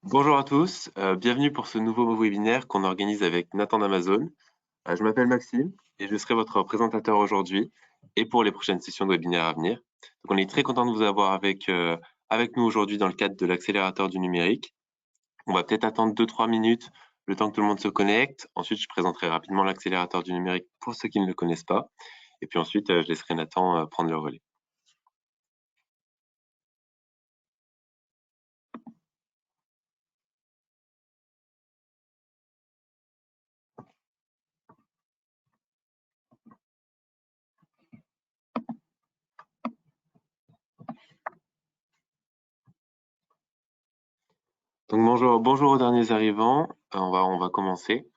Bonjour à tous, bienvenue pour ce nouveau webinaire qu'on organise avec Nathan d'Amazon. Je m'appelle Maxime et je serai votre présentateur aujourd'hui et pour les prochaines sessions de webinaire à venir. Donc, on est très content de vous avoir avec nous aujourd'hui dans le cadre de l'accélérateur du numérique. On va peut-être attendre 2-3 minutes le temps que tout le monde se connecte. Ensuite, je présenterai rapidement l'accélérateur du numérique pour ceux qui ne le connaissent pas. Et puis ensuite, je laisserai Nathan prendre le relais. Donc bonjour aux derniers arrivants. On va commencer.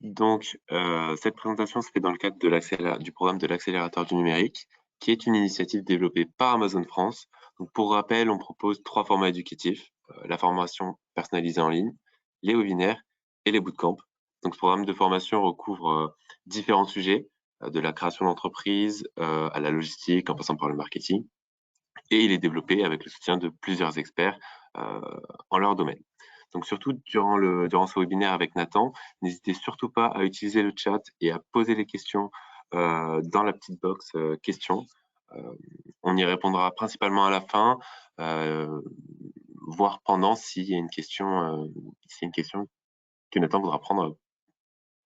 Donc, cette présentation se fait dans le cadre du programme de l'accélérateur du numérique, qui est une initiative développée par Amazon France. Donc, pour rappel, on propose 3 formats éducatifs, la formation personnalisée en ligne, les webinaires et les bootcamps. Donc, ce programme de formation recouvre différents sujets, de la création d'entreprise à la logistique, en passant par le marketing. Et il est développé avec le soutien de plusieurs experts en leur domaine. Donc surtout durant ce webinaire avec Nathan, n'hésitez surtout pas à utiliser le chat et à poser les questions dans la petite box questions. On y répondra principalement à la fin, voire pendant s'il y a une question que Nathan voudra prendre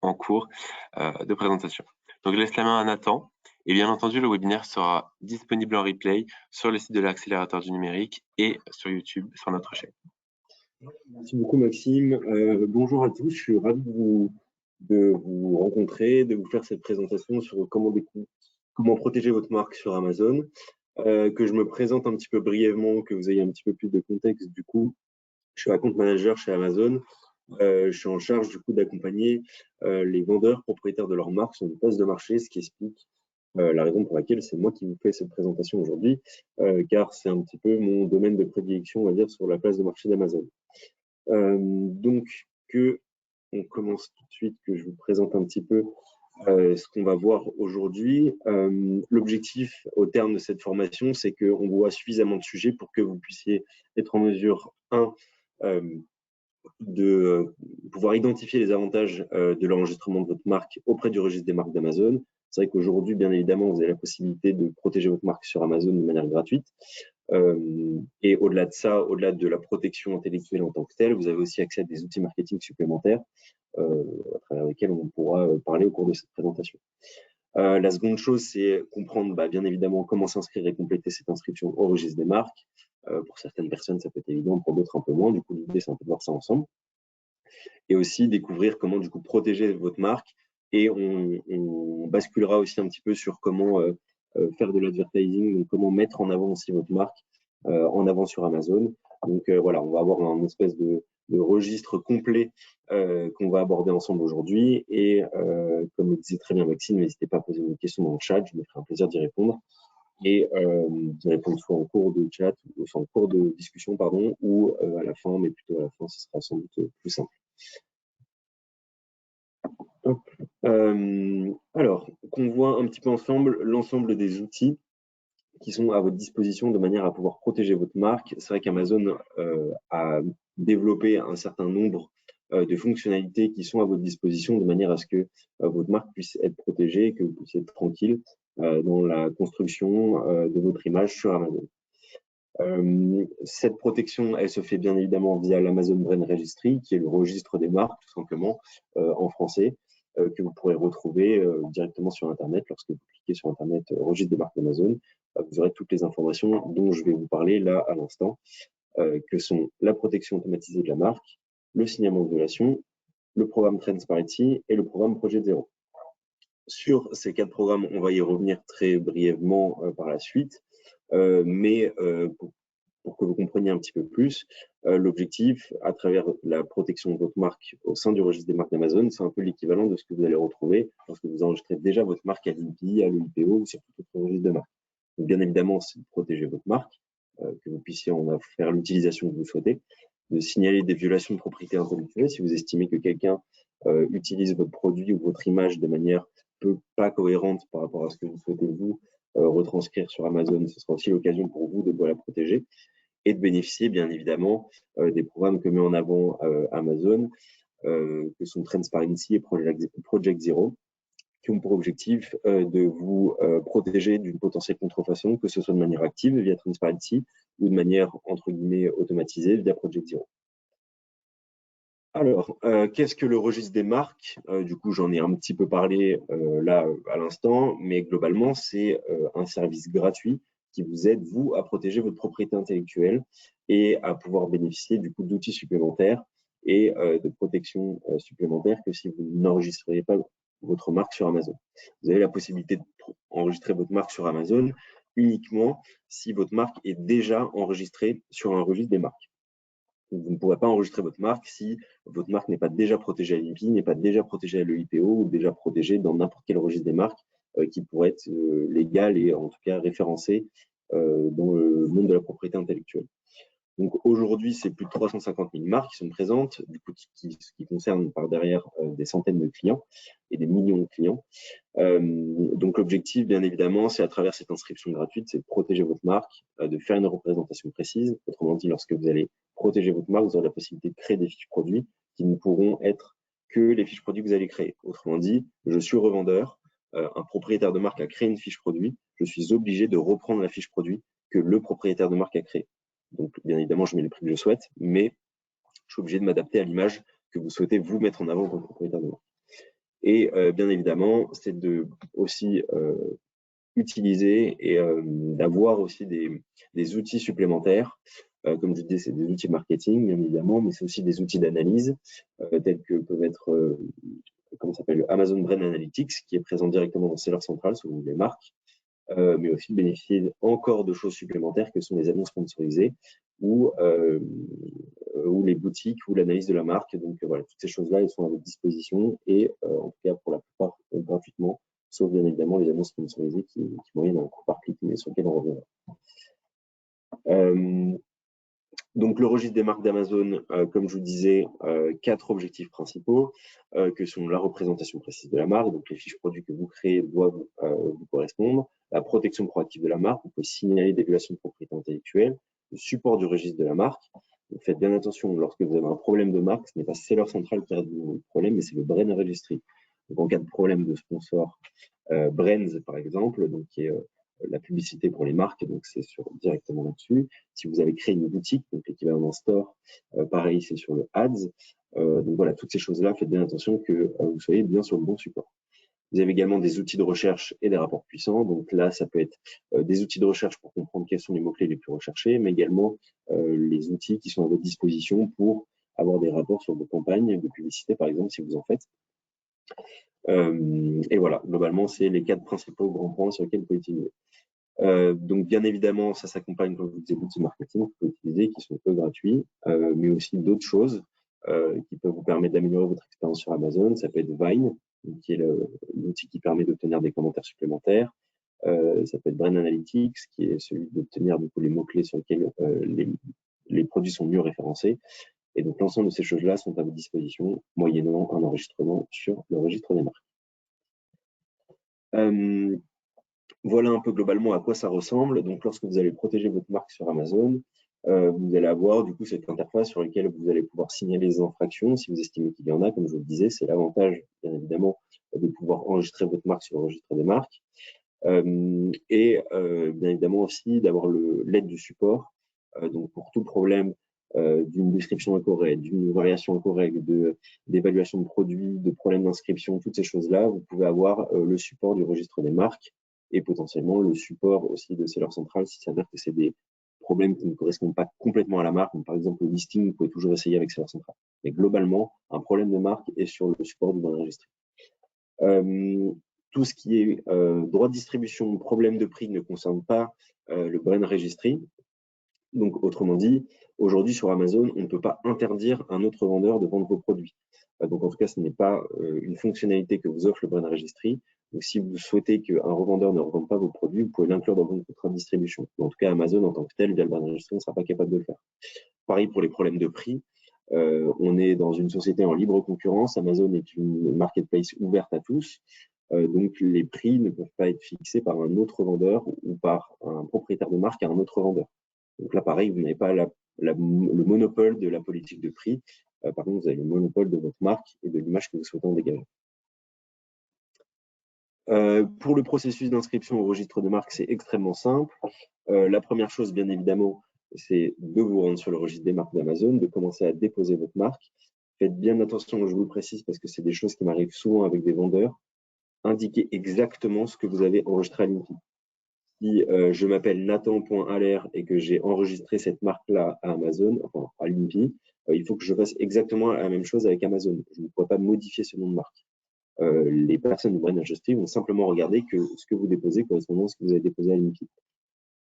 en cours de présentation. Donc je laisse la main à Nathan. Et bien entendu, le webinaire sera disponible en replay sur le site de l'accélérateur du numérique et sur YouTube, sur notre chaîne. Merci beaucoup Maxime. Bonjour à tous, je suis ravi de vous rencontrer, de vous faire cette présentation sur comment protéger votre marque sur Amazon. Que je me présente un petit peu brièvement, que vous ayez un petit peu plus de contexte du coup. Je suis account manager chez Amazon. Je suis en charge du coup d'accompagner les vendeurs propriétaires de leur marque sur une place de marché, ce qui explique la raison pour laquelle c'est moi qui vous fais cette présentation aujourd'hui, car c'est un petit peu mon domaine de prédilection, on va dire, sur la place de marché d'Amazon. Donc, on commence tout de suite, que je vous présente un petit peu ce qu'on va voir aujourd'hui. L'objectif au terme de cette formation, c'est qu'on voit suffisamment de sujets pour que vous puissiez être en mesure, de pouvoir identifier les avantages de l'enregistrement de votre marque auprès du registre des marques d'Amazon. C'est vrai qu'aujourd'hui, bien évidemment, vous avez la possibilité de protéger votre marque sur Amazon de manière gratuite. Et au-delà de ça, au-delà de la protection intellectuelle en tant que telle, vous avez aussi accès à des outils marketing supplémentaires à travers lesquels on pourra parler au cours de cette présentation. La seconde chose, c'est comprendre bien évidemment comment s'inscrire et compléter cette inscription au registre des marques. Pour certaines personnes, ça peut être évident, pour d'autres un peu moins. Du coup, l'idée, c'est un peu de voir ça ensemble. Et aussi découvrir comment du coup protéger votre marque. Et on basculera aussi un petit peu sur comment faire de l'advertising, donc comment mettre en avant aussi votre marque en avant sur Amazon. Donc voilà, on va avoir un espèce de registre complet qu'on va aborder ensemble aujourd'hui. Et comme le disait très bien Maxime, n'hésitez pas à poser une question dans le chat, je me ferai un plaisir d'y répondre. Et d'y répondre soit en cours de chat, soit en cours de discussion, pardon, ou à la fin, mais plutôt à la fin, ce sera sans doute plus simple. Alors, qu'on voit un petit peu ensemble l'ensemble des outils qui sont à votre disposition de manière à pouvoir protéger votre marque. C'est vrai qu'Amazon a développé un certain nombre de fonctionnalités qui sont à votre disposition de manière à ce que votre marque puisse être protégée, que vous puissiez être tranquille dans la construction de votre image sur Amazon. Cette protection, elle se fait bien évidemment via l'Amazon Brand Registry, qui est le registre des marques, tout simplement, en français, que vous pourrez retrouver directement sur Internet. Lorsque vous cliquez sur Internet, registre des marques d'Amazon, vous aurez toutes les informations dont je vais vous parler là à l'instant, que sont la protection automatisée de la marque, le signalement de violation, le programme Transparency et le programme Projet Zéro. Sur ces 4 programmes, on va y revenir très brièvement par la suite, mais pour que vous compreniez un petit peu plus, l'objectif, à travers la protection de votre marque au sein du registre des marques d'Amazon, c'est un peu l'équivalent de ce que vous allez retrouver lorsque vous enregistrez déjà votre marque à l'INPI, à l'OIPO ou sur tout autre registre de marque. Donc, bien évidemment, c'est de protéger votre marque, que vous puissiez en faire l'utilisation que vous souhaitez, de signaler des violations de propriété intellectuelle si vous estimez que quelqu'un utilise votre produit ou votre image de manière pas cohérente par rapport à ce que vous souhaitez vous retranscrire sur Amazon. Ce sera aussi l'occasion pour vous de la protéger. et de bénéficier bien évidemment des programmes que met en avant Amazon, que sont Transparency et Project Zero, qui ont pour objectif de vous protéger d'une potentielle contrefaçon, que ce soit de manière active via Transparency ou de manière entre guillemets automatisée via Project Zero. Alors, qu'est-ce que le registre des marques? Du coup, j'en ai un petit peu parlé là à l'instant, mais globalement, c'est un service gratuit qui vous aide, vous, à protéger votre propriété intellectuelle et à pouvoir bénéficier du coup d'outils supplémentaires et de protections supplémentaires que si vous n'enregistreriez pas votre marque sur Amazon. Vous avez la possibilité d'enregistrer votre marque sur Amazon uniquement si votre marque est déjà enregistrée sur un registre des marques. Vous ne pourrez pas enregistrer votre marque si votre marque n'est pas déjà protégée à l'INPI, n'est pas déjà protégée à l'EIPO ou déjà protégée dans n'importe quel registre des marques qui pourrait être légal et en tout cas référencé dans le monde de la propriété intellectuelle. Donc aujourd'hui, c'est plus de 350 000 marques qui sont présentes, du coup, qui concernent par derrière des centaines de clients et des millions de clients. Donc l'objectif, bien évidemment, c'est à travers cette inscription gratuite, c'est de protéger votre marque, de faire une représentation précise. Autrement dit, lorsque vous allez protéger votre marque, vous aurez la possibilité de créer des fiches produits qui ne pourront être que les fiches produits que vous allez créer. Autrement dit, je suis revendeur, un propriétaire de marque a créé une fiche produit, je suis obligé de reprendre la fiche produit que le propriétaire de marque a créée. Donc, bien évidemment, je mets le prix que je souhaite, mais je suis obligé de m'adapter à l'image que vous souhaitez vous mettre en avant comme propriétaire de marque. Et bien évidemment, c'est de aussi utiliser et d'avoir aussi des outils supplémentaires. Comme je disais, c'est des outils de marketing, bien évidemment, mais c'est aussi des outils d'analyse, tels que peuvent être, comment s'appelle, Amazon Brand Analytics, qui est présent directement dans Seller Central, selon les marques, mais aussi de bénéficier encore de choses supplémentaires que sont les annonces sponsorisées ou les boutiques ou l'analyse de la marque. Donc voilà, toutes ces choses-là, elles sont à votre disposition et en tout cas pour la plupart gratuitement, sauf bien évidemment les annonces sponsorisées qui moyennent un coût par clic, mais sur lequel on reviendra. Donc le registre des marques d'Amazon, comme je vous disais, 4 objectifs principaux que sont la représentation précise de la marque, donc les fiches produits que vous créez doivent vous correspondre, la protection proactive de la marque, vous pouvez signaler des violations de propriété intellectuelle, le support du registre de la marque. Donc faites bien attention, lorsque vous avez un problème de marque, ce n'est pas Seller Central qui a le problème, mais c'est le Brand Registry. Donc en cas de problème de sponsor, Brands par exemple, donc qui est la publicité pour les marques, donc c'est directement là-dessus. Si vous avez créé une boutique, donc l'équivalent d'un store, pareil, c'est sur le Ads. Donc voilà, toutes ces choses-là, faites bien attention que vous soyez bien sur le bon support. Vous avez également des outils de recherche et des rapports puissants. Donc là, ça peut être des outils de recherche pour comprendre quels sont les mots-clés les plus recherchés, mais également les outils qui sont à votre disposition pour avoir des rapports sur vos campagnes de publicité, par exemple, si vous en faites. Et voilà, globalement, c'est les 4 principaux grands points sur lesquels vous pouvez utiliser. Donc, bien évidemment, ça s'accompagne, comme je vous disais, d'outils marketing que vous pouvez utiliser, qui sont peu gratuits, mais aussi d'autres choses qui peuvent vous permettre d'améliorer votre expérience sur Amazon. Ça peut être Vine, qui est l'outil qui permet d'obtenir des commentaires supplémentaires. Ça peut être Brand Analytics, qui est celui d'obtenir du coup les mots-clés sur lesquels les produits sont mieux référencés. Et donc, l'ensemble de ces choses-là sont à votre disposition, moyennant un enregistrement sur le registre des marques. Voilà un peu globalement à quoi ça ressemble. Donc, lorsque vous allez protéger votre marque sur Amazon, vous allez avoir du coup cette interface sur laquelle vous allez pouvoir signaler les infractions si vous estimez qu'il y en a. Comme je vous le disais, c'est l'avantage, bien évidemment, de pouvoir enregistrer votre marque sur le registre des marques. Et bien évidemment aussi d'avoir l'aide du support. Donc, pour tout problème d'une description incorrecte, d'une variation incorrecte, d'évaluation de produits, de problèmes d'inscription, toutes ces choses-là, vous pouvez avoir le support du registre des marques et potentiellement le support aussi de Seller Central s'il s'avère que c'est des problèmes qui ne correspondent pas complètement à la marque. Donc, par exemple, le listing, vous pouvez toujours essayer avec Seller Central. Mais globalement, un problème de marque est sur le support du brand registry. Tout ce qui est droit de distribution, problème de prix ne concerne pas le brand registry. Donc, autrement dit, aujourd'hui sur Amazon, on ne peut pas interdire un autre vendeur de vendre vos produits. Donc, en tout cas, ce n'est pas une fonctionnalité que vous offre le brand registry. Donc, si vous souhaitez qu'un revendeur ne revende pas vos produits, vous pouvez l'inclure dans votre contrat de distribution. Mais en tout cas, Amazon, en tant que tel, via le brand registry, ne sera pas capable de le faire. Pareil pour les problèmes de prix. On est dans une société en libre concurrence. Amazon est une marketplace ouverte à tous. Donc, les prix ne peuvent pas être fixés par un autre vendeur ou par un propriétaire de marque à un autre vendeur. Donc là, pareil, vous n'avez pas le monopole de la politique de prix. Par contre, vous avez le monopole de votre marque et de l'image que vous souhaitez en dégager. Pour le processus d'inscription au registre de marque, c'est extrêmement simple. La première chose, bien évidemment, c'est de vous rendre sur le registre des marques d'Amazon, de commencer à déposer votre marque. Faites bien attention, je vous le précise, parce que c'est des choses qui m'arrivent souvent avec des vendeurs. Indiquez exactement ce que vous avez enregistré à l'INPI. Si je m'appelle Nathan.aller et que j'ai enregistré cette marque-là à Amazon, enfin à l'INPI, il faut que je fasse exactement la même chose avec Amazon. Je ne pourrais pas modifier ce nom de marque. Les personnes du Brand Registry vont simplement regarder que ce que vous déposez correspond à ce que vous avez déposé à l'INPI.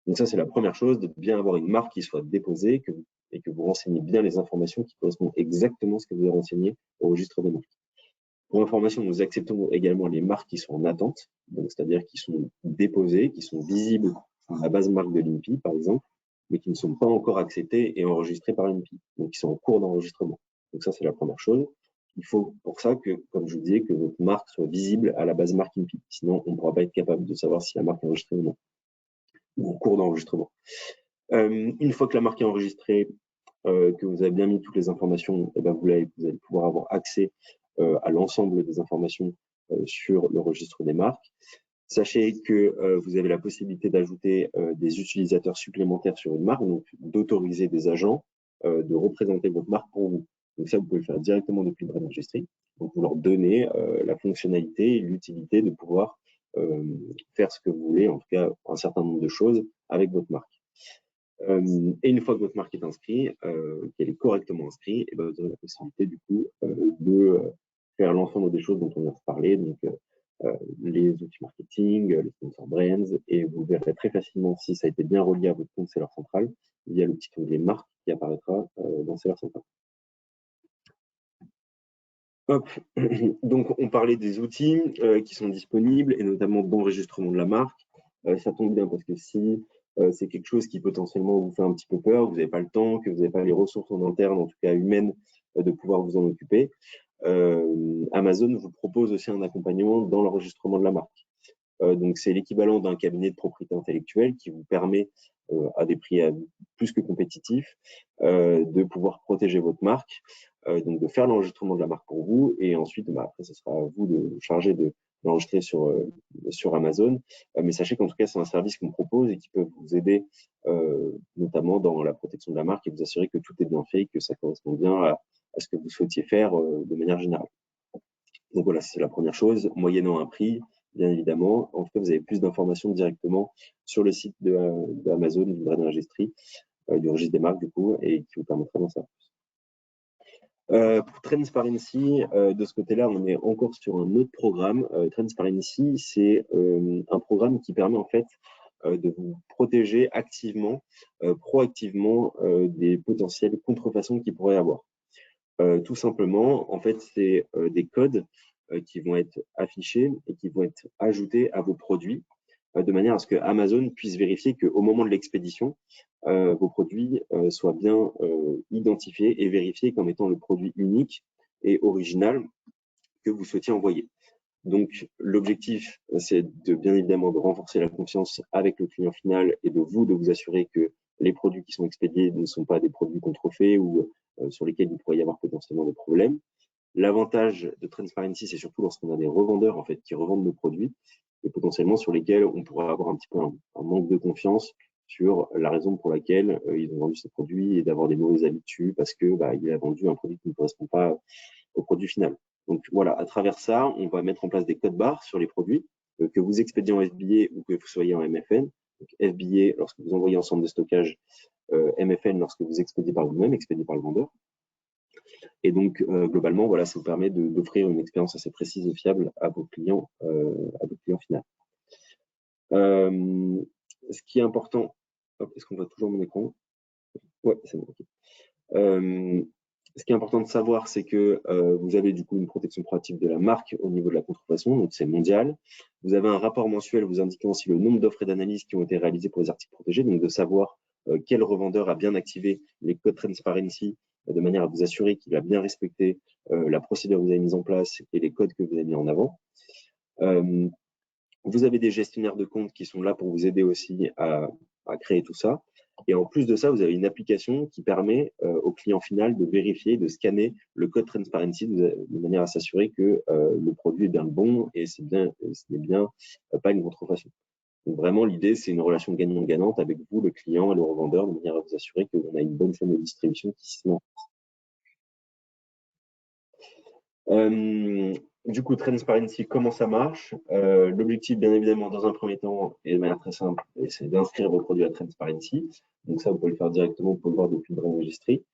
Donc ça, c'est la première chose, de bien avoir une marque qui soit déposée et que vous renseignez bien les informations qui correspondent exactement à ce que vous avez renseigné au registre des marques. Pour information, nous acceptons également les marques qui sont en attente, c'est-à-dire qui sont déposées, qui sont visibles à la base marque de l'INPI, par exemple, mais qui ne sont pas encore acceptées et enregistrées par l'INPI, donc qui sont en cours d'enregistrement. Donc ça, c'est la première chose. Il faut pour ça que, comme je vous disais, que votre marque soit visible à la base marque INPI. Sinon, on ne pourra pas être capable de savoir si la marque est enregistrée ou non, ou en cours d'enregistrement. Une fois que la marque est enregistrée, que vous avez bien mis toutes les informations, et ben vous allez pouvoir avoir accès à l'ensemble des informations sur le registre des marques. Sachez que vous avez la possibilité d'ajouter des utilisateurs supplémentaires sur une marque, donc d'autoriser des agents de représenter votre marque pour vous. Donc ça, vous pouvez le faire directement depuis le Brand Registry. Donc vous leur donnez la fonctionnalité et l'utilité de pouvoir faire ce que vous voulez, en tout cas un certain nombre de choses avec votre marque. Et une fois que votre marque est inscrite, qu'elle est correctement inscrite, et ben vous aurez la possibilité du coup de faire l'ensemble des choses dont on vient de parler, donc les outils marketing, les sponsor brands, et vous verrez très facilement si ça a été bien relié à votre compte Seller Central via le petit onglet marque qui apparaîtra dans Seller Central. Hop. Donc on parlait des outils qui sont disponibles et notamment d'enregistrement de la marque. Ça tombe bien parce que si c'est quelque chose qui potentiellement vous fait un petit peu peur, vous n'avez pas le temps, que vous n'avez pas les ressources en interne, en tout cas humaines, de pouvoir vous en occuper, Amazon vous propose aussi un accompagnement dans l'enregistrement de la marque. Donc c'est l'équivalent d'un cabinet de propriété intellectuelle qui vous permet, à des prix plus que compétitifs, de pouvoir protéger votre marque, donc de faire l'enregistrement de la marque pour vous, et ensuite, après, ce sera à vous de charger de l'enregistrer sur Amazon. Mais sachez qu'en tout cas, c'est un service qu'on propose et qui peut vous aider, notamment dans la protection de la marque et vous assurer que tout est bien fait et que ça correspond bien à ce que vous souhaitiez faire de manière générale. Donc voilà, c'est la première chose, moyennant un prix, bien évidemment. En tout cas, vous avez plus d'informations directement sur le site d'Amazon, du Brand Registry, du registre des marques, du coup, et qui vous permettra d'en savoir plus. Pour Transparency, de ce côté-là, on est encore sur un autre programme. Transparency, c'est un programme qui permet en fait de vous protéger activement, proactivement des potentielles contrefaçons qu'il pourrait y avoir. Tout simplement, en fait, c'est des codes qui vont être affichés et qui vont être ajoutés à vos produits de manière à ce que Amazon puisse vérifier qu'au moment de l'expédition, vos produits soient bien identifiés et vérifiés comme étant le produit unique et original que vous souhaitiez envoyer. Donc, l'objectif, c'est de bien évidemment de renforcer la confiance avec le client final et de vous assurer que les produits qui sont expédiés ne sont pas des produits contrefaits ou sur lesquels il pourrait y avoir potentiellement des problèmes. L'avantage de Transparency, c'est surtout lorsqu'on a des revendeurs en fait qui revendent nos produits et potentiellement sur lesquels on pourrait avoir un petit peu un manque de confiance sur la raison pour laquelle ils ont vendu ces produits et d'avoir des mauvais avis dessus parce que il a vendu un produit qui ne correspond pas au produit final. Donc voilà, à travers ça, on va mettre en place des codes barres sur les produits, que vous expédiez en FBA ou que vous soyez en MFN. Donc FBA lorsque vous envoyez en centre de stockage, MFN lorsque vous expédiez par vous-même, expédié par le vendeur. Et donc globalement, voilà, ça vous permet d'offrir une expérience assez précise et fiable à vos clients finaux. Ce qui est important, est-ce qu'on voit toujours mon écran? Ouais, c'est bon. Okay. Ce qui est important de savoir, c'est que vous avez du coup une protection proactive de la marque au niveau de la contrefaçon, donc c'est mondial. Vous avez un rapport mensuel vous indiquant aussi le nombre d'offres et d'analyses qui ont été réalisées pour les articles protégés, donc de savoir quel revendeur a bien activé les codes Transparency de manière à vous assurer qu'il a bien respecté la procédure que vous avez mise en place et les codes que vous avez mis en avant. Vous avez des gestionnaires de comptes qui sont là pour vous aider aussi à créer tout ça. Et en plus de ça, vous avez une application qui permet au client final de vérifier, de scanner le code transparency de manière à s'assurer que le produit est bien le bon et ce n'est bien pas une contrefaçon. Donc vraiment, l'idée, c'est une relation gagnant-gagnante avec vous, le client et le revendeur, de manière à vous assurer qu'on a une bonne chaîne de distribution qui se met en place. Du coup, Transparency, comment ça marche? L'objectif, bien évidemment, dans un premier temps, et de manière très simple, c'est d'inscrire vos produits à Transparency. Donc ça, vous pouvez le faire directement, vous pouvez le voir depuis le Brain Registry.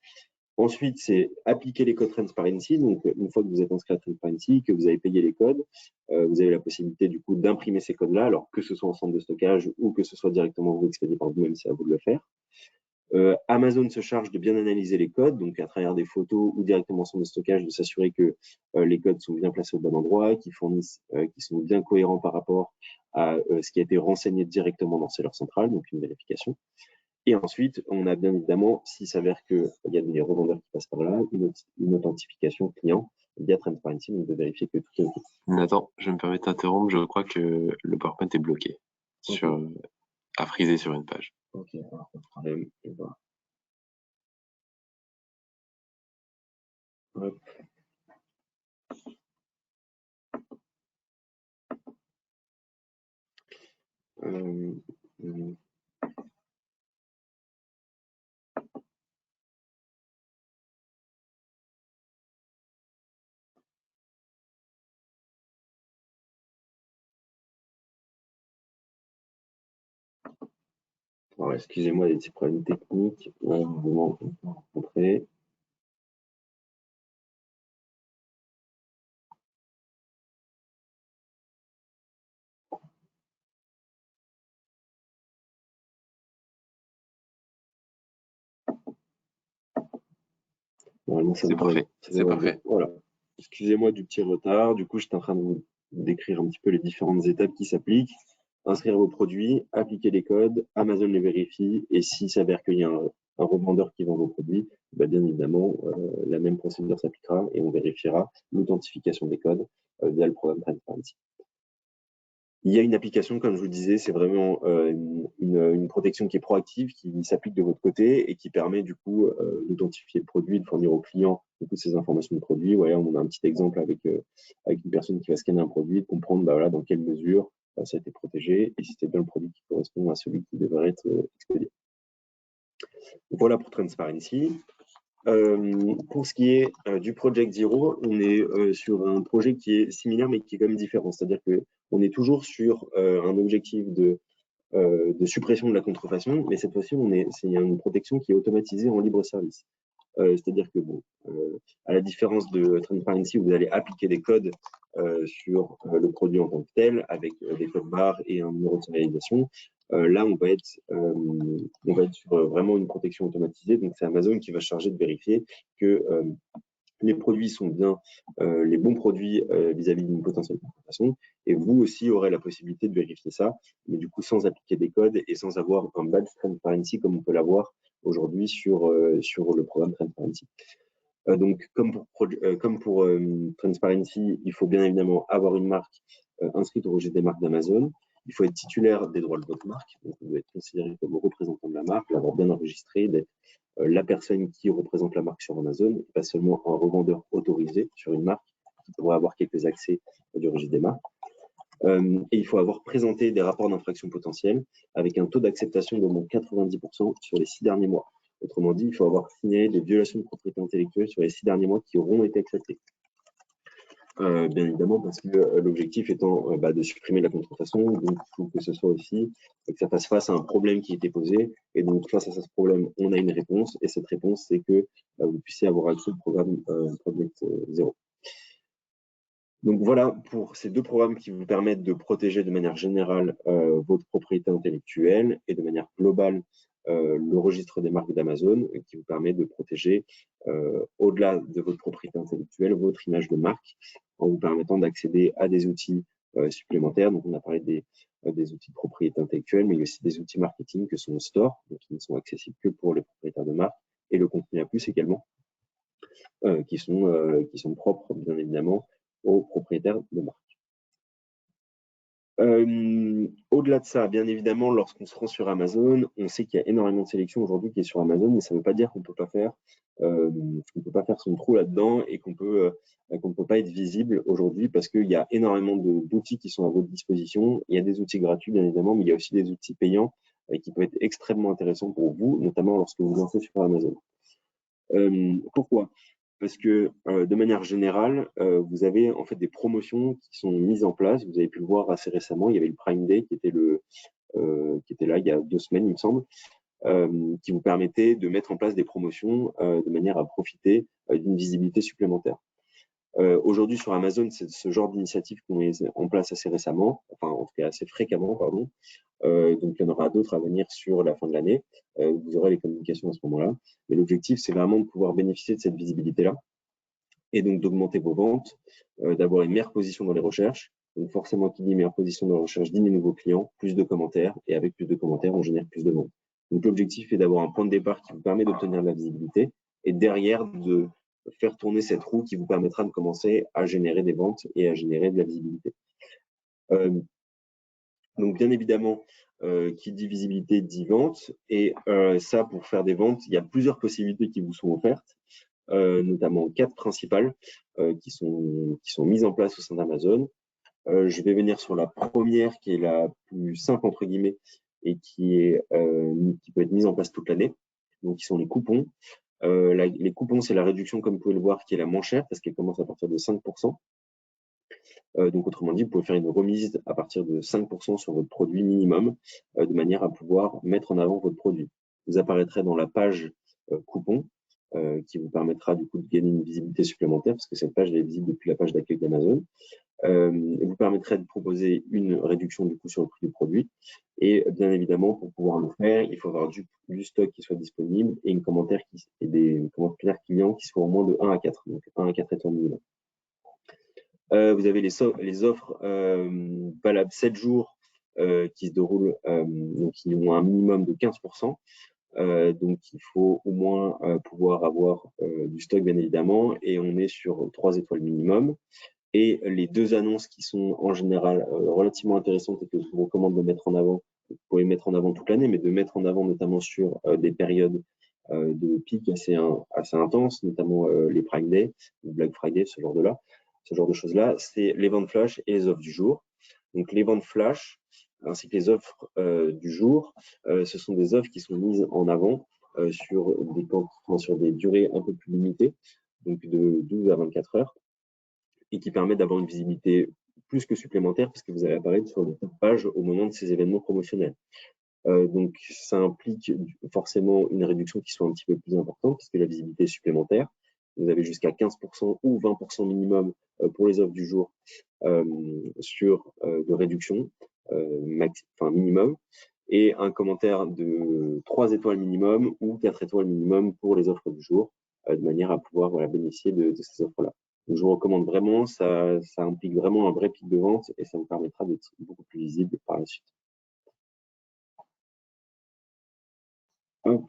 Ensuite, c'est appliquer les codes Transparency. Donc, une fois que vous êtes inscrit à Transparency, que vous avez payé les codes, vous avez la possibilité, du coup, d'imprimer ces codes-là, alors que ce soit en centre de stockage ou que ce soit directement vous expédié par vous-même, c'est à vous de le faire. Amazon se charge de bien analyser les codes, donc à travers des photos ou directement sur le stockage, de s'assurer que les codes sont bien placés au bon endroit, qu'ils sont bien cohérents par rapport à ce qui a été renseigné directement dans Seller Central, donc une vérification. Et ensuite, on a bien évidemment, s'il s'avère qu'il y a des revendeurs qui passent par là, une authentification client via Transparency, donc de vérifier que tout est OK. Nathan, je me permets de t'interrompre, je crois que le PowerPoint est bloqué, à friser sur une page. Ok, alors pas de problème, on va. Hop. Alors, excusez-moi, des petits problèmes techniques. On va vous montrer. Normalement, c'est parfait. C'est parfait. Voilà. Excusez-moi du petit retard. Du coup, j'étais en train de vous décrire un petit peu les différentes étapes qui s'appliquent. Inscrire vos produits, appliquer les codes, Amazon les vérifie, et s'il s'avère qu'il y a un revendeur qui vend vos produits, bah, bien évidemment, la même procédure s'appliquera et on vérifiera l'authentification des codes via le programme Transparency. Il y a une application, comme je vous le disais, c'est vraiment une protection qui est proactive, qui s'applique de votre côté et qui permet du coup d'identifier le produit, de fournir au client toutes ces informations de produit. Voilà, on a un petit exemple avec une personne qui va scanner un produit, de comprendre bah, voilà, dans quelle mesure ça a été protégé et si c'est bien le produit qui correspond à celui qui devrait être expédié. Voilà pour Transparency. Pour ce qui est du Project Zero, on est sur un projet qui est similaire mais qui est quand même différent. C'est-à-dire qu'on est toujours sur un objectif de suppression de la contrefaçon, mais cette fois-ci, c'est une protection qui est automatisée en libre service. C'est-à-dire que, bon, à la différence de Transparency, où vous allez appliquer des codes sur le produit en tant que tel, avec des codes barres et un numéro de sérialisation, là, on va être sur vraiment une protection automatisée. Donc, c'est Amazon qui va se charger de vérifier que les produits sont bien les bons produits vis-à-vis d'une potentielle contrefaçon. Et vous aussi aurez la possibilité de vérifier ça, mais du coup sans appliquer des codes et sans avoir un badge Transparency comme on peut l'avoir aujourd'hui sur le programme Transparency. Donc, comme pour Transparency, il faut bien évidemment avoir une marque inscrite au registre des marques d'Amazon. Il faut être titulaire des droits de votre marque. Donc, vous devez être considéré comme représentant de la marque, l'avoir bien enregistré, d'être la personne qui représente la marque sur Amazon, et pas seulement un revendeur autorisé sur une marque qui pourrait avoir quelques accès du registre des marques. Et il faut avoir présenté des rapports d'infraction potentiels avec un taux d'acceptation d'au moins 90% sur les 6 derniers mois. Autrement dit, il faut avoir signalé des violations de propriété intellectuelle sur les 6 derniers mois qui auront été acceptées. Bien évidemment, parce que l'objectif étant de supprimer la contrefaçon, donc il faut que ce soit aussi que ça fasse face à un problème qui était posé. Et donc, face à ce problème, on a une réponse. Et cette réponse, c'est que vous puissiez avoir accès au programme Project Zero. Donc voilà pour ces deux programmes qui vous permettent de protéger de manière générale votre propriété intellectuelle et de manière globale le registre des marques d'Amazon qui vous permet de protéger au-delà de votre propriété intellectuelle votre image de marque en vous permettant d'accéder à des outils supplémentaires. Donc on a parlé des outils de propriété intellectuelle, mais il y a aussi des outils marketing que sont le store, donc qui ne sont accessibles que pour les propriétaires de marque, et le contenu à plus également, qui sont propres bien évidemment aux propriétaires de marque. Au-delà de ça, bien évidemment, lorsqu'on se rend sur Amazon, on sait qu'il y a énormément de sélection aujourd'hui qui est sur Amazon, mais ça ne veut pas dire qu'on peut pas faire, son trou là-dedans et qu'on peut pas être visible aujourd'hui parce qu'il y a énormément d'outils qui sont à votre disposition. Il y a des outils gratuits, bien évidemment, mais il y a aussi des outils payants qui peuvent être extrêmement intéressants pour vous, notamment lorsque vous lancez sur Amazon. Pourquoi? Parce que de manière générale, vous avez en fait des promotions qui sont mises en place. Vous avez pu le voir assez récemment. Il y avait le Prime Day qui était là il y a 2 semaines, il me semble, qui vous permettait de mettre en place des promotions de manière à profiter d'une visibilité supplémentaire. Aujourd'hui sur Amazon, c'est ce genre d'initiative qu'on met en place assez récemment, enfin en tout cas assez fréquemment, pardon. Donc il y en aura d'autres à venir sur la fin de l'année. Vous aurez les communications à ce moment-là. Mais l'objectif, c'est vraiment de pouvoir bénéficier de cette visibilité-là et donc d'augmenter vos ventes, d'avoir une meilleure position dans les recherches. Donc forcément, qui dit meilleure position dans les recherches dit mes nouveaux clients, plus de commentaires, et avec plus de commentaires, on génère plus de ventes. Donc l'objectif est d'avoir un point de départ qui vous permet d'obtenir de la visibilité et derrière de faire tourner cette roue qui vous permettra de commencer à générer des ventes et à générer de la visibilité. Donc bien évidemment, qui dit visibilité dit vente et ça pour faire des ventes, il y a plusieurs possibilités qui vous sont offertes. Notamment 4 principales qui sont mises en place au sein d'Amazon. Je vais venir sur la première qui est la plus simple entre guillemets et qui peut être mise en place toute l'année. Donc qui sont les coupons. Les coupons, c'est la réduction, comme vous pouvez le voir, qui est la moins chère parce qu'elle commence à partir de 5%. Donc autrement dit, vous pouvez faire une remise à partir de 5% sur votre produit minimum de manière à pouvoir mettre en avant votre produit. Vous apparaîtrez dans la page coupon qui vous permettra du coup de gagner une visibilité supplémentaire parce que cette page est visible depuis la page d'accueil d'Amazon. Vous permettrait de proposer une réduction du coup sur le prix du produit. Et bien évidemment, pour pouvoir le faire, il faut avoir du stock qui soit disponible et des commentaires clients qui soient au moins de 1 à 4, donc 1 à 4 étoiles minimum. Vous avez les offres valables 7 jours qui se déroulent, donc qui ont un minimum de 15%. Donc il faut au moins pouvoir avoir du stock bien évidemment et on est sur 3 étoiles minimum et les 2 annonces qui sont en général relativement intéressantes et que je vous recommande de mettre en avant, vous pouvez mettre en avant toute l'année mais de mettre en avant notamment sur des périodes de pic assez intenses, notamment les Prime Day, le Black Friday, ce genre de choses-là, c'est les ventes flash et les offres du jour. Donc les ventes flash ainsi que les offres du jour, ce sont des offres qui sont mises en avant sur des durées un peu plus limitées, donc de 12 à 24 heures, et qui permettent d'avoir une visibilité plus que supplémentaire parce que vous allez apparaître sur les pages au moment de ces événements promotionnels. Donc ça implique forcément une réduction qui soit un petit peu plus importante parce que la visibilité est supplémentaire. Vous avez jusqu'à 15% ou 20% minimum pour les offres du jour de réduction minimum et un commentaire de 3 étoiles minimum ou 4 étoiles minimum pour les offres du jour de manière à pouvoir bénéficier de ces offres-là. Donc, je vous recommande vraiment, ça implique vraiment un vrai pic de vente et ça vous permettra d'être beaucoup plus visible par la suite. Hop.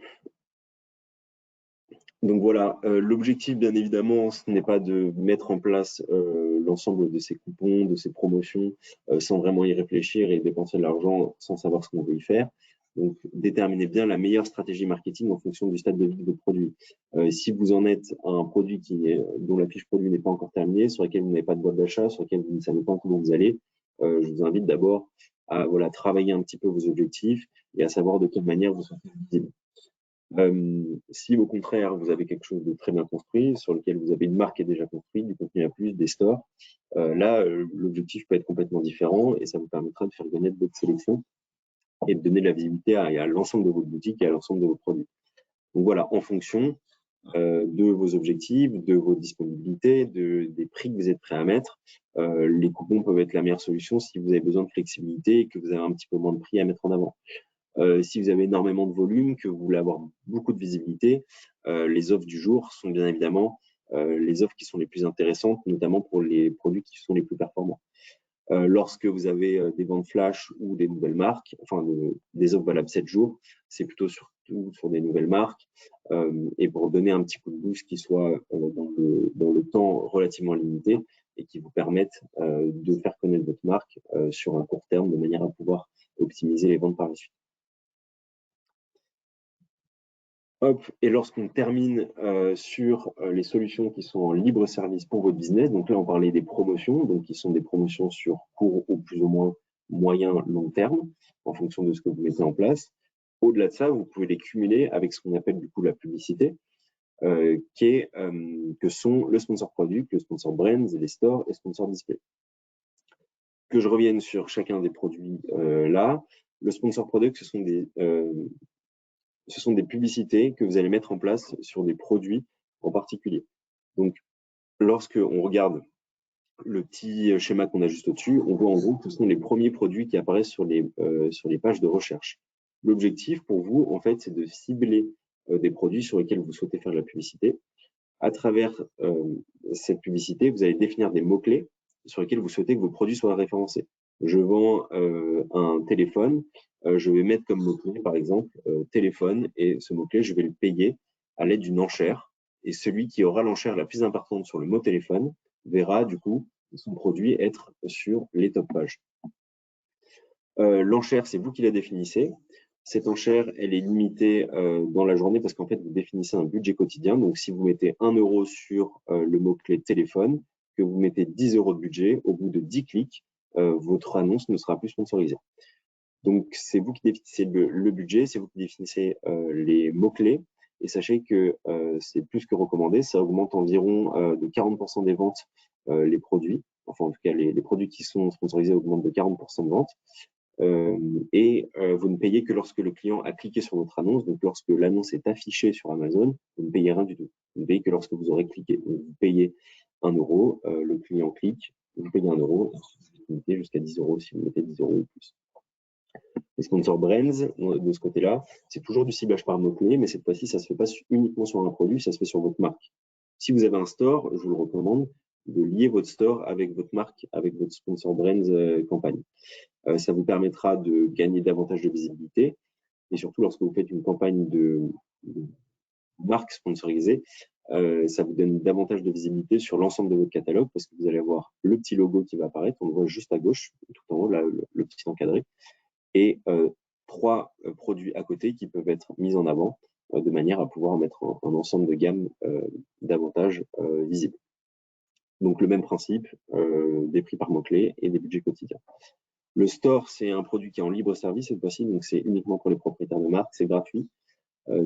Donc voilà, l'objectif bien évidemment, ce n'est pas de mettre en place l'ensemble de ces coupons, de ces promotions, sans vraiment y réfléchir et dépenser de l'argent sans savoir ce qu'on veut y faire. Donc déterminez bien la meilleure stratégie marketing en fonction du stade de vie de votre produit. Si vous en êtes à un produit dont la fiche produit n'est pas encore terminée, sur laquelle vous n'avez pas de boîte d'achat, sur laquelle vous ne savez pas où vous allez, je vous invite d'abord à travailler un petit peu vos objectifs et à savoir de quelle manière vous serez visible. Si au contraire vous avez quelque chose de très bien construit, sur lequel vous avez une marque qui est déjà construite, du contenu à plus, des stores, là l'objectif peut être complètement différent et ça vous permettra de faire gagner de votre sélection et de donner de la visibilité à l'ensemble de votre boutique et à l'ensemble de vos produits. Donc voilà, en fonction de vos objectifs, de vos disponibilités, des prix que vous êtes prêt à mettre, les coupons peuvent être la meilleure solution si vous avez besoin de flexibilité et que vous avez un petit peu moins de prix à mettre en avant. Si vous avez énormément de volume, que vous voulez avoir beaucoup de visibilité, les offres du jour sont bien évidemment les offres qui sont les plus intéressantes, notamment pour les produits qui sont les plus performants. Lorsque vous avez des ventes flash ou des nouvelles marques, enfin des offres valables 7 jours, c'est plutôt surtout sur des nouvelles marques et pour donner un petit coup de boost qui soit dans le temps relativement limité, et qui vous permettent de faire connaître votre marque sur un court terme de manière à pouvoir optimiser les ventes par la suite. Hop, et lorsqu'on termine sur les solutions qui sont en libre service pour votre business, donc là on parlait des promotions, donc qui sont des promotions sur court ou plus ou moins moyen long terme, en fonction de ce que vous mettez en place. Au-delà de ça, vous pouvez les cumuler avec ce qu'on appelle du coup la publicité, que sont le sponsor product, le sponsor brands, les stores et sponsor display. Que je revienne sur chacun des produits là. Le sponsor product, ce sont des publicités que vous allez mettre en place sur des produits en particulier. Donc, lorsque on regarde le petit schéma qu'on a juste au-dessus, on voit en gros que ce sont les premiers produits qui apparaissent sur les pages de recherche. L'objectif pour vous, en fait, c'est de cibler des produits sur lesquels vous souhaitez faire de la publicité. À travers cette publicité, vous allez définir des mots-clés sur lesquels vous souhaitez que vos produits soient référencés. Je vends un téléphone, je vais mettre comme mot-clé, par exemple, téléphone, et ce mot-clé, je vais le payer à l'aide d'une enchère. Et celui qui aura l'enchère la plus importante sur le mot téléphone verra, du coup, son produit être sur les top pages. L'enchère, c'est vous qui la définissez. Cette enchère, elle est limitée dans la journée parce qu'en fait, vous définissez un budget quotidien. Donc, si vous mettez 1 € sur le mot-clé téléphone, que vous mettez 10 € de budget, au bout de 10 clics, votre annonce ne sera plus sponsorisée. Donc, c'est vous qui définissez le budget, c'est vous qui définissez les mots-clés. Et sachez que c'est plus que recommandé. Ça augmente environ de 40% des ventes, les produits. Enfin, en tout cas, les produits qui sont sponsorisés augmentent de 40% de ventes. Vous ne payez que lorsque le client a cliqué sur votre annonce. Donc, lorsque l'annonce est affichée sur Amazon, vous ne payez rien du tout. Vous ne payez que lorsque vous aurez cliqué. Donc, vous payez 1 €, le client clique, vous payez 1 €, vous mettez jusqu'à 10 € si vous mettez 10 € ou plus. Les sponsors brands, de ce côté-là, c'est toujours du ciblage par mots-clés, mais cette fois-ci, ça ne se fait pas uniquement sur un produit, ça se fait sur votre marque. Si vous avez un store, je vous le recommande de lier votre store avec votre marque, avec votre sponsor brands campagne. Ça vous permettra de gagner davantage de visibilité. Et surtout, lorsque vous faites une campagne de marque sponsorisée, ça vous donne davantage de visibilité sur l'ensemble de votre catalogue parce que vous allez avoir le petit logo qui va apparaître, on le voit juste à gauche, tout en haut, là, le petit encadré, et 3 produits à côté qui peuvent être mis en avant de manière à pouvoir mettre un ensemble de gamme davantage visible. Donc, le même principe, des prix par mots-clés et des budgets quotidiens. Le store, c'est un produit qui est en libre service cette fois-ci, donc c'est uniquement pour les propriétaires de marque, c'est gratuit,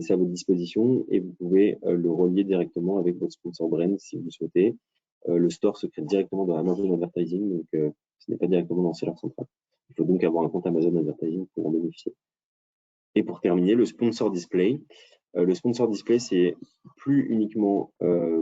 c'est à votre disposition et vous pouvez le relier directement avec votre sponsor brand si vous le souhaitez. Le store se crée directement dans Amazon Advertising, donc ce n'est pas directement dans Seller Central. Il faut donc avoir un compte Amazon Advertising pour en bénéficier. Et pour terminer, le sponsor display. Le sponsor display, c'est plus uniquement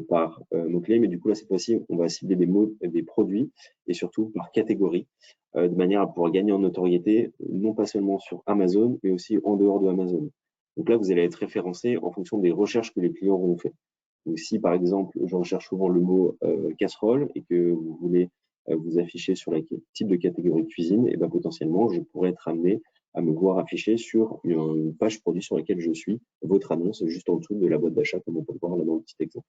par mots-clés, mais du coup, là, cette fois-ci, on va cibler des produits et surtout par catégorie, de manière à pouvoir gagner en notoriété, non pas seulement sur Amazon, mais aussi en dehors de Amazon. Donc là, vous allez être référencé en fonction des recherches que les clients auront fait. Donc si, par exemple, je recherche souvent le mot casserole et que vous voulez vous afficher sur le type de catégorie de cuisine, et ben potentiellement, je pourrais être amené à me voir afficher sur une page produit sur laquelle je suis, votre annonce juste en dessous de la boîte d'achat, comme on peut le voir là dans le petit exemple.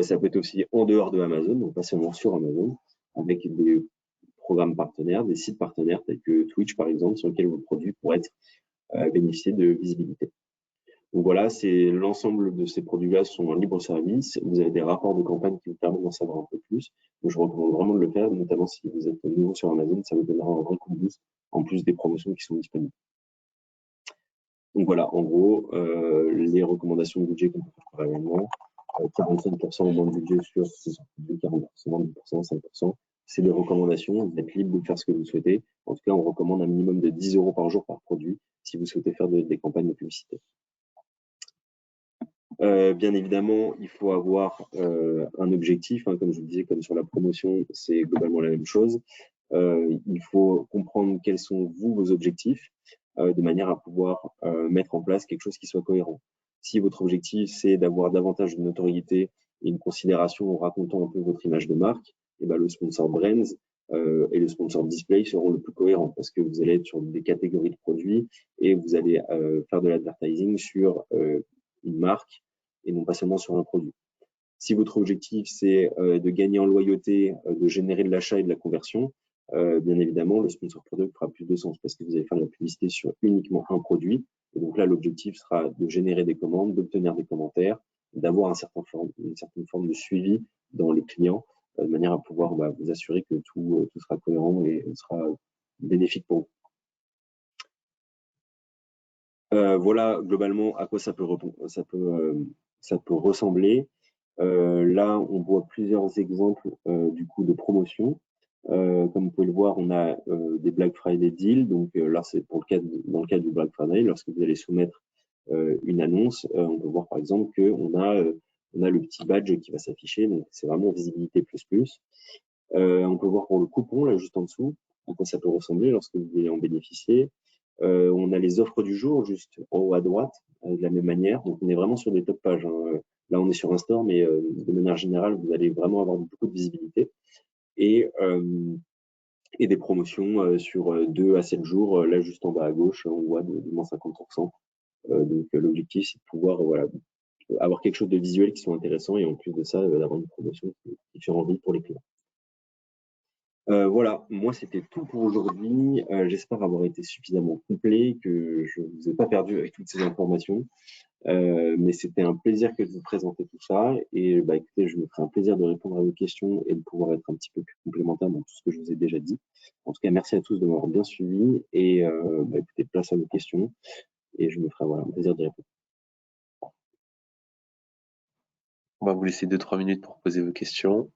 Ça peut être aussi en dehors de Amazon, donc pas seulement sur Amazon, avec des programmes partenaires, des sites partenaires tels que Twitch par exemple, sur lesquels vos produits pourraient bénéficier de visibilité. Donc voilà, c'est l'ensemble de ces produits-là sont en libre service. Vous avez des rapports de campagne qui vous permettent d'en savoir un peu plus. Donc je recommande vraiment de le faire, notamment si vous êtes nouveau sur Amazon, ça vous donnera un vrai coup de boost, en plus des promotions qui sont disponibles. Donc voilà, en gros, les recommandations de budget qu'on peut faire réellement, 45% moins de budget sur 40%, 10%, 5%, c'est des recommandations, vous êtes libre de faire ce que vous souhaitez. En tout cas, on recommande un minimum de 10 € par jour par produit si vous souhaitez faire des campagnes de publicité. Bien évidemment, il faut avoir un objectif, hein, comme je vous disais, comme sur la promotion, c'est globalement la même chose. Il faut comprendre quels sont vos objectifs de manière à pouvoir mettre en place quelque chose qui soit cohérent. Si votre objectif, c'est d'avoir davantage de notoriété et une considération en racontant un peu votre image de marque, et ben, le sponsor brands et le sponsor display seront le plus cohérents parce que vous allez être sur des catégories de produits et vous allez faire de l'advertising sur une marque et non pas seulement sur un produit. Si votre objectif, c'est de gagner en loyauté, de générer de l'achat et de la conversion, bien évidemment, le sponsor product fera plus de sens parce que vous allez faire de la publicité sur uniquement un produit. Et donc là, l'objectif sera de générer des commandes, d'obtenir des commentaires, d'avoir une certaine forme de suivi dans les clients, de manière à pouvoir vous assurer que tout sera cohérent et sera bénéfique pour vous. Voilà globalement à quoi ça peut ressembler. Là, on voit plusieurs exemples du coup de promotion. Comme vous pouvez le voir, on a des Black Friday deals. Donc là, c'est dans le cadre du Black Friday, lorsque vous allez soumettre une annonce, on peut voir par exemple qu'on a le petit badge qui va s'afficher. Donc c'est vraiment visibilité plus plus. On peut voir pour le coupon là juste en dessous à quoi ça peut ressembler lorsque vous voulez en bénéficier. On a les offres du jour juste en haut à droite de la même manière. Donc on est vraiment sur des top pages. Hein. Là, on est sur un store, mais de manière générale, vous allez vraiment avoir beaucoup de visibilité et des promotions sur 2 à 7 jours. Là, juste en bas à gauche, on voit de moins 50%. Donc, l'objectif, c'est de pouvoir avoir quelque chose de visuel qui soit intéressant et en plus de ça, d'avoir une promotion qui fait envie pour les clients. Voilà, moi, c'était tout pour aujourd'hui. J'espère avoir été suffisamment complet, que je ne vous ai pas perdu avec toutes ces informations. Mais c'était un plaisir que de vous présenter tout ça. Et écoutez, je me ferai un plaisir de répondre à vos questions et de pouvoir être un petit peu plus complémentaire dans tout ce que je vous ai déjà dit. En tout cas, merci à tous de m'avoir bien suivi. Et écoutez, place à vos questions. Et je me ferai un plaisir d'y répondre. On va vous laisser 2-3 minutes pour poser vos questions.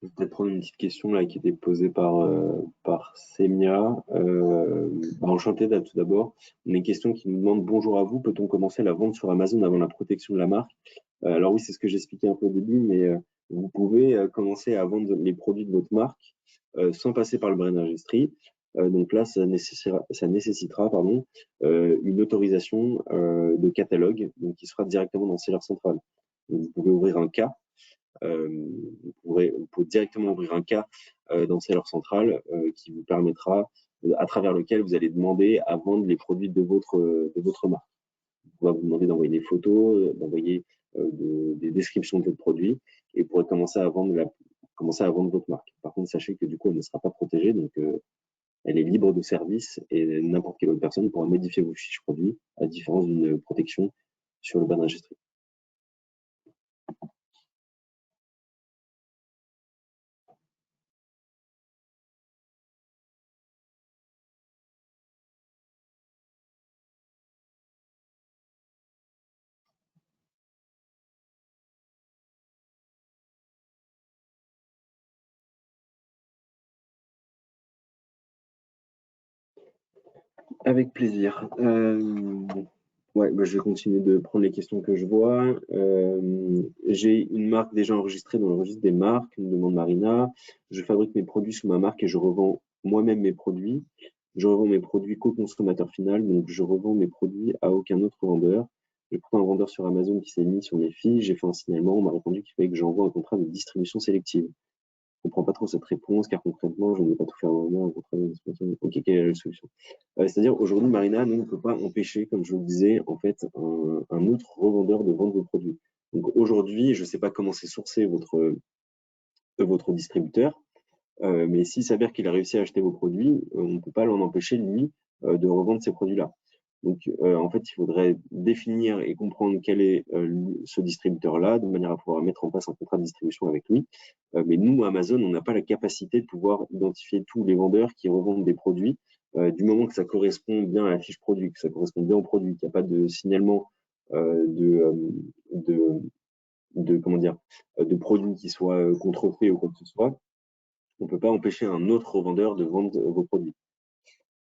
Je vais peut-être prendre une petite question là qui était posée par Semia. Enchanté tout d'abord. On a une question qui nous demande: bonjour à vous, peut-on commencer la vente sur Amazon avant la protection de la marque? Alors oui, c'est ce que j'expliquais un peu au début, mais vous pouvez commencer à vendre les produits de votre marque sans passer par le Brand Registry. Donc là, ça nécessitera une autorisation de catalogue, donc qui sera directement dans Seller Central. Donc, vous pouvez ouvrir un cas. Vous pouvez directement ouvrir un cas dans Seller Central qui vous permettra, à travers lequel vous allez demander à vendre les produits de votre marque. On va vous demander d'envoyer des photos, d'envoyer des descriptions de votre produit et vous pourrez commencer à vendre votre marque. Par contre, sachez que du coup, elle ne sera pas protégée, donc elle est libre de service et n'importe quelle autre personne pourra modifier vos fiches produits à différence d'une protection sur le Brand Registry. Avec plaisir. Je vais continuer de prendre les questions que je vois. J'ai une marque déjà enregistrée dans le registre des marques, me demande Marina. Je fabrique mes produits sous ma marque et je revends moi-même mes produits. Je revends mes produits qu'au consommateur final, donc je revends mes produits à aucun autre vendeur. J'ai pourtant un vendeur sur Amazon qui s'est mis sur mes fiches, j'ai fait un signalement, on m'a répondu qu'il fallait que j'envoie un contrat de distribution sélective. Je comprends pas trop cette réponse, car concrètement, je ne vais pas tout faire moi-même, un contrat de distribution. Ok, quelle est la solution? C'est-à-dire, aujourd'hui, Marina, nous, on ne peut pas empêcher, comme je vous le disais, en fait, un autre revendeur de vendre vos produits. Donc aujourd'hui, je ne sais pas comment c'est sourcé votre distributeur, mais s'il s'avère qu'il a réussi à acheter vos produits, on ne peut pas l'en empêcher, lui, de revendre ces produits-là. Donc, en fait, il faudrait définir et comprendre quel est ce distributeur-là, de manière à pouvoir mettre en place un contrat de distribution avec lui. Mais nous, Amazon, on n'a pas la capacité de pouvoir identifier tous les vendeurs qui revendent des produits, du moment que ça correspond bien à la fiche produit, que ça correspond bien au produit, qu'il n'y a pas de signalement de produits qui soient contrefaits ou quoi que ce soit. On ne peut pas empêcher un autre revendeur de vendre vos produits.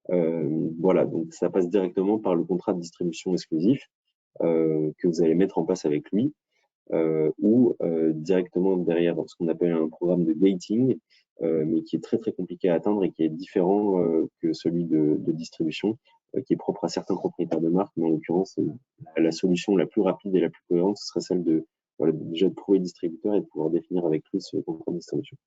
Voilà, donc ça passe directement par le contrat de distribution exclusif que vous allez mettre en place avec lui, ou directement derrière ce qu'on appelle un programme de gating, mais qui est très très compliqué à atteindre et qui est différent que celui de distribution, qui est propre à certains propriétaires de marque, mais en l'occurrence, la solution la plus rapide et la plus cohérente, ce serait celle de, voilà, déjà de trouver le distributeur et de pouvoir définir avec lui ce contrat de distribution.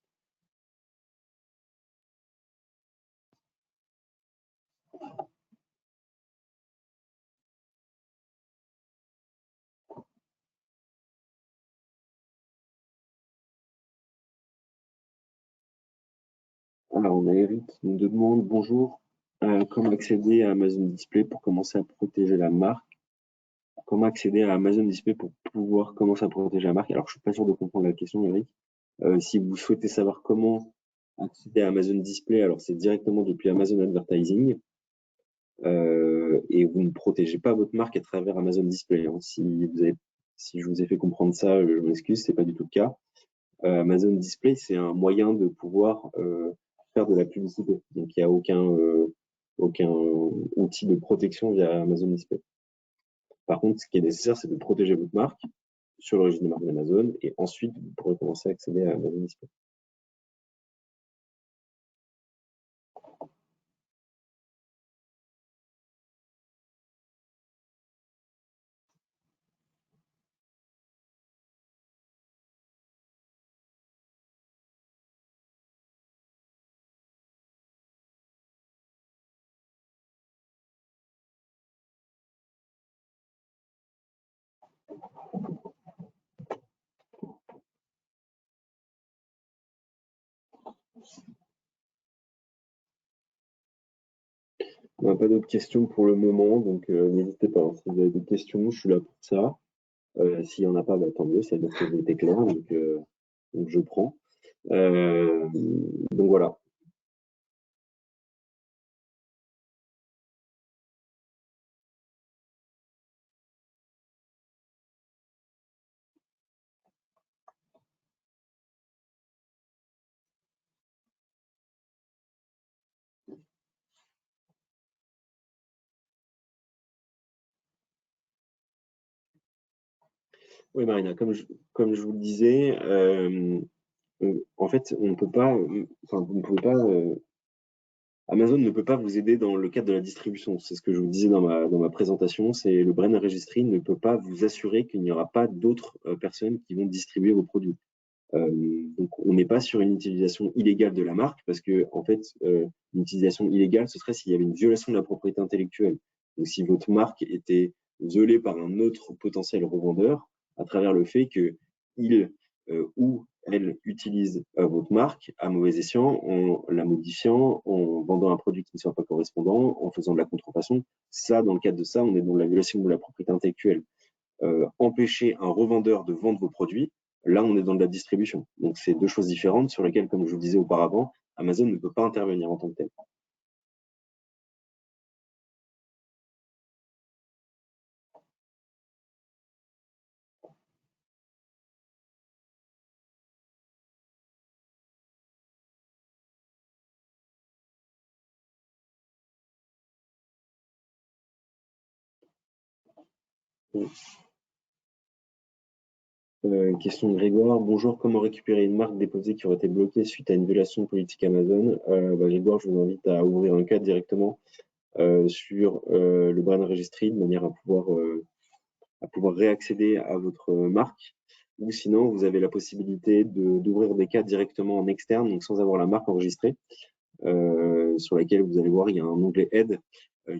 Alors, on a Eric qui nous demande bonjour, comment accéder à Amazon Display pour commencer à protéger la marque? Comment accéder à Amazon Display pour pouvoir commencer à protéger la marque? Alors, je suis pas sûr de comprendre la question, Eric. Si vous souhaitez savoir comment accéder à Amazon Display, alors c'est directement depuis Amazon Advertising. Et vous ne protégez pas votre marque à travers Amazon Display, hein. Si je vous ai fait comprendre ça, je m'excuse, c'est pas du tout le cas. Amazon Display, c'est un moyen de pouvoir faire de la publicité. Donc, il n'y a aucun outil de protection via Amazon Display. Par contre, ce qui est nécessaire, c'est de protéger votre marque sur le registre des marques d'Amazon et ensuite, vous pourrez commencer à accéder à Amazon Display. On n'a pas d'autres questions pour le moment, donc n'hésitez pas, hein. Si vous avez des questions, je suis là pour ça. S'il n'y en a pas, bah, tant mieux, ça veut dire que j'ai été clair, donc je prends. Donc voilà. Oui, Marina, comme je vous le disais, en fait, on ne peut pas, enfin, vous ne pouvez pas, Amazon ne peut pas vous aider dans le cadre de la distribution. C'est ce que je vous disais dans ma présentation. C'est le brand registry ne peut pas vous assurer qu'il n'y aura pas d'autres personnes qui vont distribuer vos produits. Donc, on n'est pas sur une utilisation illégale de la marque parce que, en fait, une utilisation illégale, ce serait s'il y avait une violation de la propriété intellectuelle. Donc, si votre marque était violée par un autre potentiel revendeur à travers le fait qu'il ou elle utilise votre marque à mauvais escient en la modifiant, en vendant un produit qui ne soit pas correspondant, en faisant de la contrefaçon. Ça, dans le cadre de ça, on est dans la violation de la propriété intellectuelle. Empêcher un revendeur de vendre vos produits, là, on est dans de la distribution. Donc, c'est deux choses différentes sur lesquelles, comme je vous disais auparavant, Amazon ne peut pas intervenir en tant que tel. Question de Grégoire. Bonjour, comment récupérer une marque déposée qui aurait été bloquée suite à une violation de politique Amazon? Grégoire, je vous invite à ouvrir un cas directement sur le brand registry de manière à pouvoir réaccéder à votre marque. Ou sinon, vous avez la possibilité d'ouvrir des cas directement en externe, donc sans avoir la marque enregistrée, sur laquelle vous allez voir, il y a un onglet aide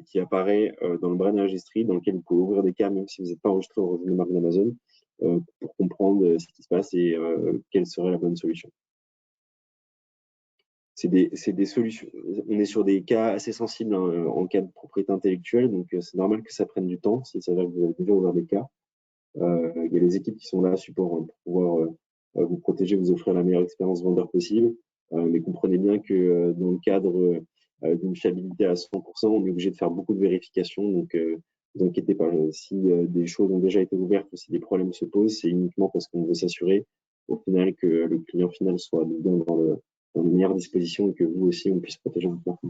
qui apparaît dans le brand registry, dans lequel vous pouvez ouvrir des cas même si vous n'êtes pas enregistré au registre de marque d'Amazon, pour comprendre ce qui se passe et quelle serait la bonne solution. C'est des solutions. On est sur des cas assez sensibles hein, en cas de propriété intellectuelle, donc c'est normal que ça prenne du temps s'il s'avère que vous avez déjà ouvert des cas. Il y a les équipes qui sont là à support hein, pour pouvoir vous protéger, vous offrir la meilleure expérience vendeur possible. Mais comprenez bien que dans le cadre d'une fiabilité à 100%, on est obligé de faire beaucoup de vérifications. Donc, ne vous inquiétez pas. Si des choses ont déjà été ouvertes ou si des problèmes se posent, c'est uniquement parce qu'on veut s'assurer au final que le client final soit bien dans les meilleures dispositions et que vous aussi, on puisse protéger votre marque.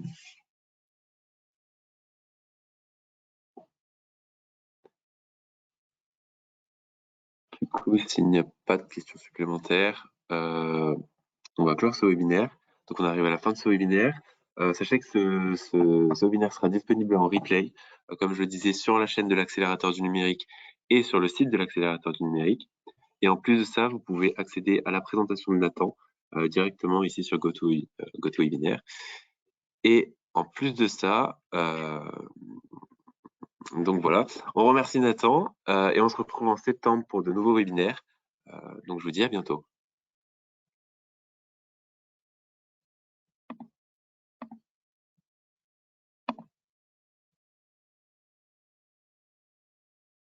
coup, s'il n'y a pas de questions supplémentaires, on va clore ce webinaire. Donc, on arrive à la fin de ce webinaire. Sachez que ce webinaire sera disponible en replay, comme je le disais, sur la chaîne de l'accélérateur du numérique et sur le site de l'accélérateur du numérique. Et en plus de ça, vous pouvez accéder à la présentation de Nathan directement ici sur GoToWebinar. Et en plus de ça, donc voilà, on remercie Nathan et on se retrouve en septembre pour de nouveaux webinaires. Donc je vous dis à bientôt.